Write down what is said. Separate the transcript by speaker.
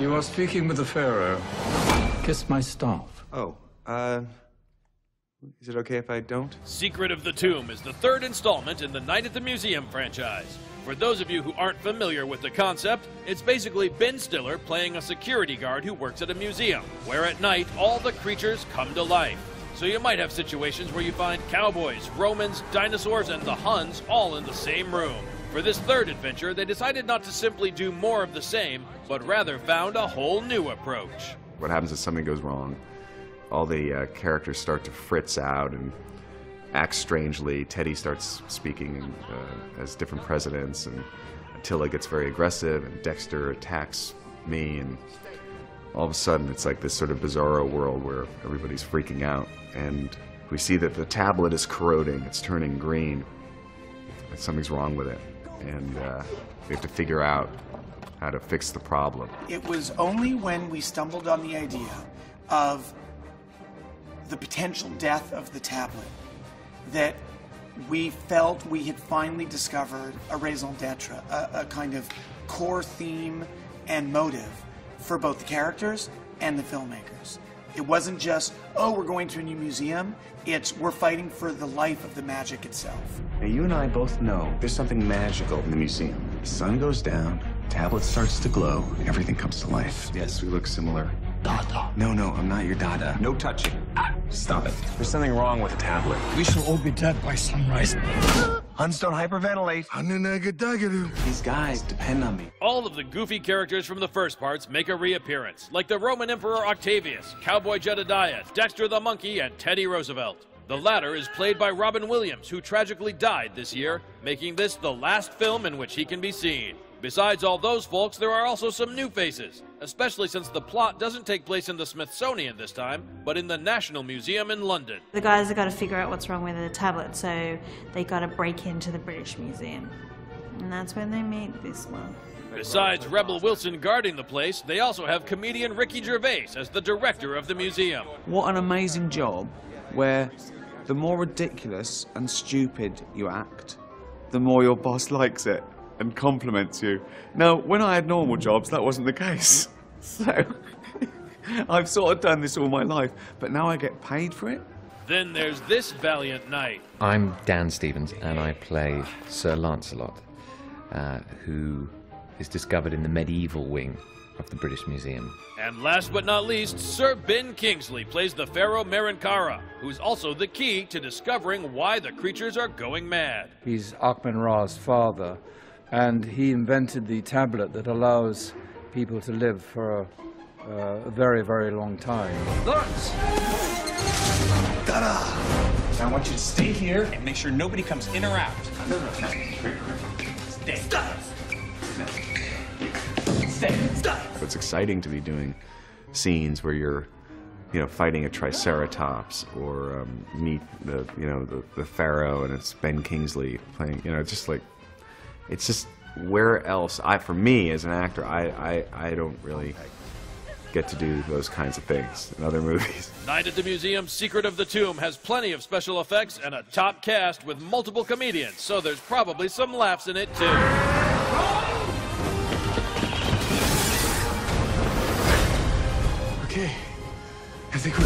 Speaker 1: You are speaking with the Pharaoh. Kiss my staff.
Speaker 2: Oh, is it okay if I don't?
Speaker 3: Secret of the Tomb is the third installment in the Night at the Museum franchise. For those of you who aren't familiar with the concept, it's basically Ben Stiller playing a security guard who works at a museum, where at night all the creatures come to life. So you might have situations where you find cowboys, Romans, dinosaurs, and the Huns all in the same room. For this third adventure, they decided not to simply do more of the same, but rather found a whole new approach.
Speaker 2: What happens is something goes wrong. All the characters start to fritz out and act strangely. Teddy starts speaking as different presidents, and Attila gets very aggressive, and Dexter attacks me, and all of a sudden it's like this sort of bizarro world where everybody's freaking out, and we see that the tablet is corroding, it's turning green, and something's wrong with it, and we have to figure out how to fix the problem.
Speaker 4: It was only when we stumbled on the idea of the potential death of the tablet that we felt we had finally discovered a raison d'etre, a kind of core theme and motive for both the characters and the filmmakers. It wasn't just, oh, we're going to a new museum. It's, we're fighting for the life of the magic itself.
Speaker 5: Now, you and I both know there's something magical in the museum. The sun goes down, tablet starts to glow, everything comes to life.
Speaker 2: Yes, we look similar.
Speaker 5: Dada. No, I'm not your Dada. No touching. Stop it. There's something wrong with the tablet.
Speaker 1: We shall all be dead by sunrise.
Speaker 5: Huns don't hyperventilate. These guys depend on me.
Speaker 3: All of the goofy characters from the first parts make a reappearance, like the Roman Emperor Octavius, Cowboy Jedediah, Dexter the Monkey, and Teddy Roosevelt. The latter is played by Robin Williams, who tragically died this year, making this the last film in which he can be seen. Besides all those folks, there are also some new faces, especially since the plot doesn't take place in the Smithsonian this time, but in the National Museum in London.
Speaker 6: The guys have got to figure out what's wrong with the tablet, so they got to break into the British Museum. And that's when they meet this one.
Speaker 3: Besides Rebel Wilson guarding the place, they also have comedian Ricky Gervais as the director of the museum.
Speaker 7: What an amazing job, where the more ridiculous and stupid you act, the more your boss likes it and compliments you. Now, when I had normal jobs, that wasn't the case. So, I've sort of done this all my life, but now I get paid for it.
Speaker 3: Then there's this valiant knight.
Speaker 8: I'm Dan Stevens, and I play Sir Lancelot, who is discovered in the medieval wing of the British Museum.
Speaker 3: And last but not least, Sir Ben Kingsley plays the Pharaoh Merinkara, who's also the key to discovering why the creatures are going mad.
Speaker 1: He's Akhmenrar's father, and he invented the tablet that allows people to live for a very, very long time.
Speaker 7: Lawrence!
Speaker 5: I want you to stay here and make sure nobody comes in or out. Stay. Stop. Stay. Stop.
Speaker 2: It's exciting to be doing scenes where you're, fighting a triceratops, or meet the Pharaoh, and it's Ben Kingsley playing. It's just where else? For me as an actor, I don't really get to do those kinds of things in other movies.
Speaker 3: Night at the Museum: Secret of the Tomb has plenty of special effects and a top cast with multiple comedians, so there's probably some laughs in it too.
Speaker 5: Okay, I think we're